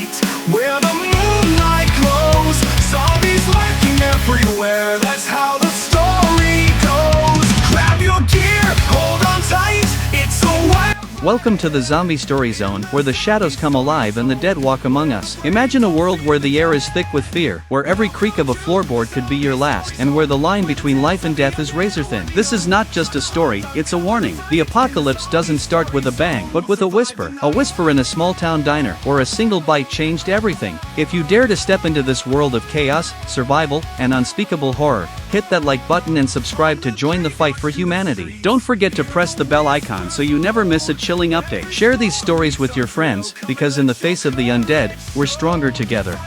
night, where the moonlight glows. Zombies lurking everywhere, that's how the story goes. Grab your gear, hold on tight, it's a wild. Welcome to the Zombie Story Zone, where the shadows come alive and the dead walk among us. Imagine a world where the air is thick with fear, where every creak of a floorboard could be your last, and where the line between life and death is razor thin. This is not just a story, it's a warning. The apocalypse doesn't start with a bang, but with a whisper. A whisper in a small town diner, where a single bite changed everything. If you dare to step into this world of chaos, survival, and unspeakable horror, hit that like button and subscribe to join the fight for humanity. Don't forget to press the bell icon so you never miss a chilling update. Share these stories with your friends, because in the face of the undead, we're stronger together.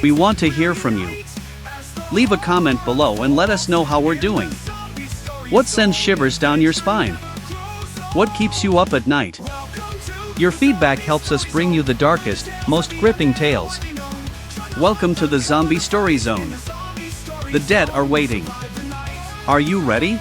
We want to hear from you. Leave a comment below and let us know how we're doing. What sends shivers down your spine? What keeps you up at night? Your feedback helps us bring you the darkest, most gripping tales. Welcome to the Zombie Story Zone. The dead are waiting. Are you ready?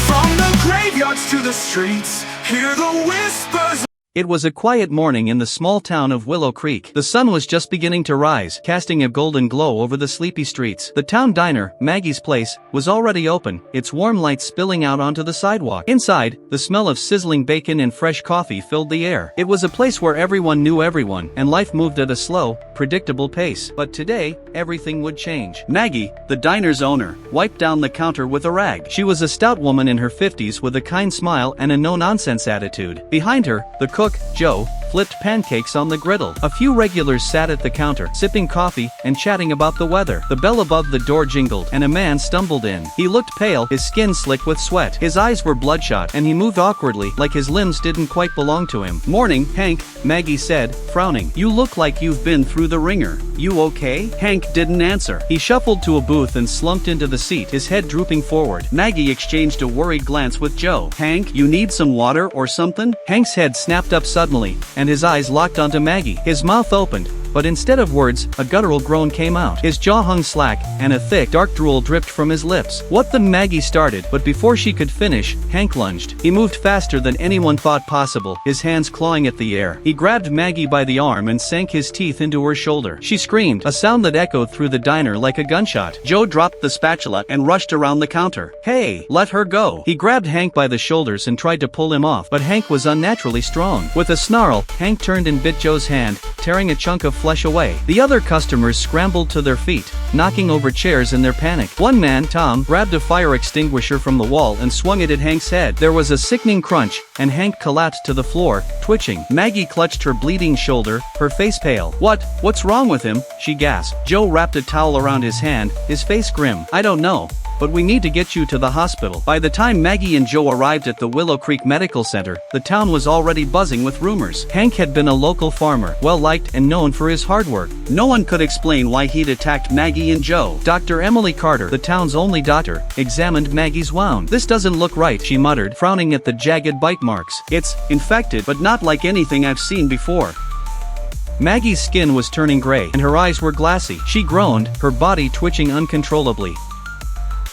From the graveyards to the streets, hear the whispers. It was a quiet morning in the small town of Willow Creek. The sun was just beginning to rise, casting a golden glow over the sleepy streets. The town diner, Maggie's Place, was already open, its warm light spilling out onto the sidewalk. Inside, the smell of sizzling bacon and fresh coffee filled the air. It was a place where everyone knew everyone, and life moved at a slow, predictable pace. But today, everything would change. Maggie, the diner's owner, wiped down the counter with a rag. She was a stout woman in her 50s with a kind smile and a no-nonsense attitude. Behind her, the cook, Joe, flipped pancakes on the griddle. A few regulars sat at the counter, sipping coffee and chatting about the weather. The bell above the door jingled, and a man stumbled in. He looked pale, his skin slick with sweat. His eyes were bloodshot, and he moved awkwardly, like his limbs didn't quite belong to him. "Morning, Hank," Maggie said, frowning. "You look like you've been through the ringer. You okay?" Hank didn't answer. He shuffled to a booth and slumped into the seat, his head drooping forward. Maggie exchanged a worried glance with Joe. "Hank, you need some water or something?" Hank's head snapped up suddenly, and his eyes locked onto Maggie. His mouth opened, but instead of words, a guttural groan came out. His jaw hung slack, and a thick, dark drool dripped from his lips. "What the?" Maggie started, but before she could finish, Hank lunged. He moved faster than anyone thought possible, his hands clawing at the air. He grabbed Maggie by the arm and sank his teeth into her shoulder. She screamed, a sound that echoed through the diner like a gunshot. Joe dropped the spatula and rushed around the counter. "Hey, let her go." He grabbed Hank by the shoulders and tried to pull him off, but Hank was unnaturally strong. With a snarl, Hank turned and bit Joe's hand, tearing a chunk of flesh away. The other customers scrambled to their feet, knocking over chairs in their panic. One man, Tom, grabbed a fire extinguisher from the wall and swung it at Hank's head. There was a sickening crunch, and Hank collapsed to the floor, twitching. Maggie clutched her bleeding shoulder, her face pale. What's wrong with him?" she gasped. Joe wrapped a towel around his hand, his face grim. "I don't know, but we need to get you to the hospital." By the time Maggie and Joe arrived at the Willow Creek Medical Center, the town was already buzzing with rumors. Hank had been a local farmer, well-liked and known for his hard work. No one could explain why he'd attacked Maggie and Joe. Dr. Emily Carter, the town's only doctor, examined Maggie's wound. "This doesn't look right," she muttered, frowning at the jagged bite marks. "It's infected, but not like anything I've seen before." Maggie's skin was turning gray, and her eyes were glassy. She groaned, her body twitching uncontrollably.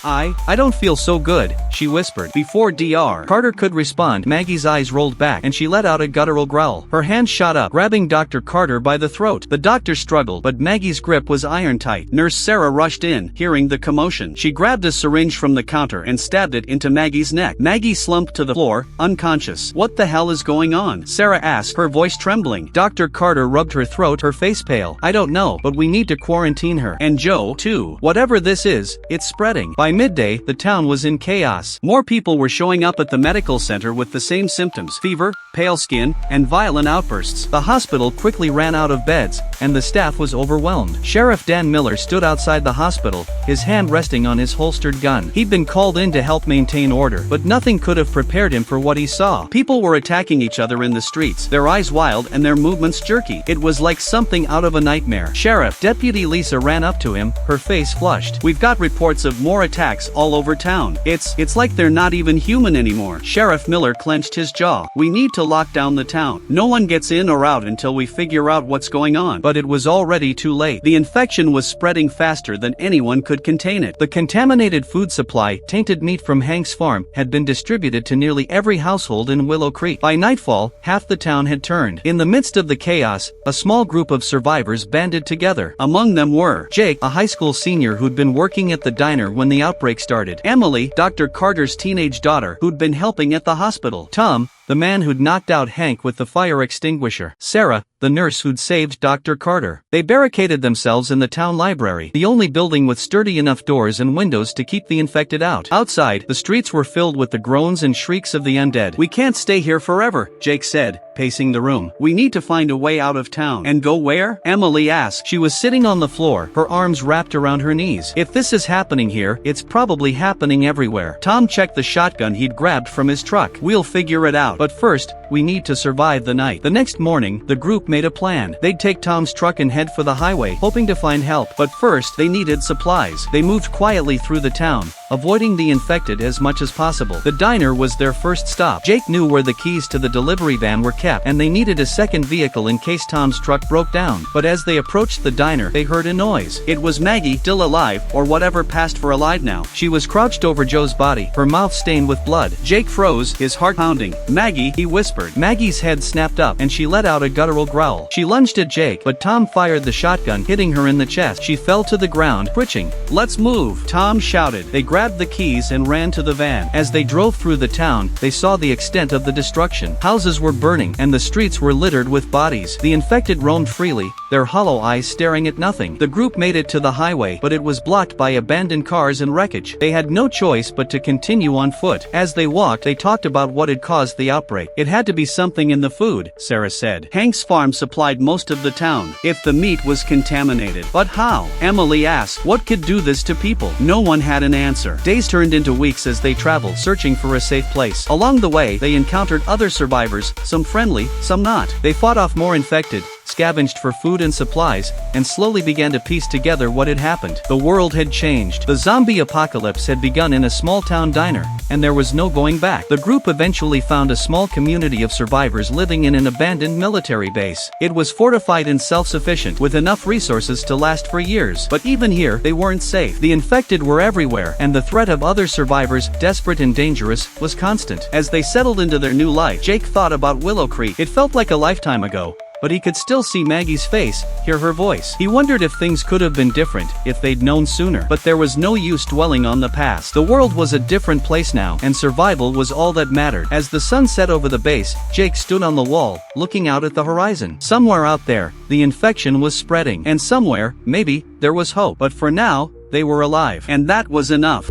I don't feel so good," she whispered. Before Dr. Carter could respond, Maggie's eyes rolled back and she let out a guttural growl. Her hand shot up, grabbing Dr. Carter by the throat. The doctor struggled, but Maggie's grip was iron tight. Nurse Sarah rushed in, hearing the commotion. She grabbed a syringe from the counter and stabbed it into Maggie's neck. Maggie slumped to the floor, unconscious. "What the hell is going on?" Sarah asked, her voice trembling. Dr. Carter rubbed her throat, her face pale. "I don't know, but we need to quarantine her. And Joe, too. Whatever this is, it's spreading." By midday, the town was in chaos. More people were showing up at the medical center with the same symptoms: fever, pale skin, and violent outbursts. The hospital quickly ran out of beds, and the staff was overwhelmed. Sheriff Dan Miller stood outside the hospital, his hand resting on his holstered gun. He'd been called in to help maintain order, but nothing could have prepared him for what he saw. People were attacking each other in the streets, their eyes wild and their movements jerky. It was like something out of a nightmare. "Sheriff," Deputy Lisa ran up to him, her face flushed. "We've got reports of more attacks attacks all over town. It's like they're not even human anymore. Sheriff Miller clenched his jaw. We need to lock down the town. No one gets in or out until we figure out what's going on. But it was already too late. The infection was spreading faster than anyone could contain it. The contaminated food supply, tainted meat from Hank's farm, had been distributed to nearly every household in Willow Creek. By nightfall, half the town had turned. In the midst of the chaos, a small group of survivors banded together. Among them were Jake, a high school senior who'd been working at the diner when the outbreak started. Emily, Dr. Carter's teenage daughter, who'd been helping at the hospital. Tom, the man who'd knocked out Hank with the fire extinguisher. Sarah, the nurse who'd saved Dr. Carter. They barricaded themselves in the town library, the only building with sturdy enough doors and windows to keep the infected out. Outside, the streets were filled with the groans and shrieks of the undead. We can't stay here forever, Jake said, pacing the room. We need to find a way out of town. And go where? Emily asked. She was sitting on the floor, her arms wrapped around her knees. If this is happening here, it's probably happening everywhere. Tom checked the shotgun he'd grabbed from his truck. We'll figure it out. But first, we need to survive the night. The next morning, the group made a plan. They'd take Tom's truck and head for the highway, hoping to find help. But first, they needed supplies. They moved quietly through the town, avoiding the infected as much as possible. The diner was their first stop. Jake knew where the keys to the delivery van were kept, and they needed a second vehicle in case Tom's truck broke down. But as they approached the diner, they heard a noise. It was Maggie, still alive, or whatever passed for alive now. She was crouched over Joe's body, her mouth stained with blood. Jake froze, his heart pounding. Maggie, he whispered. Maggie's head snapped up, and she let out a guttural growl. She lunged at Jake, but Tom fired the shotgun, hitting her in the chest. She fell to the ground, twitching. Let's move, Tom shouted. They grabbed the keys and ran to the van. As they drove through the town, they saw the extent of the destruction. Houses were burning, and the streets were littered with bodies. The infected roamed freely, their hollow eyes staring at nothing. The group made it to the highway, but it was blocked by abandoned cars and wreckage. They had no choice but to continue on foot. As they walked, they talked about what had caused the outbreak. It had to be something in the food, Sarah said. Hank's farm supplied most of the town. If the meat was contaminated. But how? Emily asked. What could do this to people? No one had an answer. Days turned into weeks as they traveled, searching for a safe place. Along the way, they encountered other survivors, some friendly, some not. They fought off more infected, scavenged for food and supplies, and slowly began to piece together what had happened. The world had changed. The zombie apocalypse had begun in a small town diner, and there was no going back. The group eventually found a small community of survivors living in an abandoned military base. It was fortified and self-sufficient, with enough resources to last for years. But even here, they weren't safe. The infected were everywhere, and the threat of other survivors, desperate and dangerous, was constant. As they settled into their new life, Jake thought about Willow Creek. It felt like a lifetime ago, but he could still see Maggie's face, hear her voice. He wondered if things could have been different, if they'd known sooner. But there was no use dwelling on the past. The world was a different place now, and survival was all that mattered. As the sun set over the base, Jake stood on the wall, looking out at the horizon. Somewhere out there, the infection was spreading. And somewhere, maybe, there was hope. But for now, they were alive. And that was enough.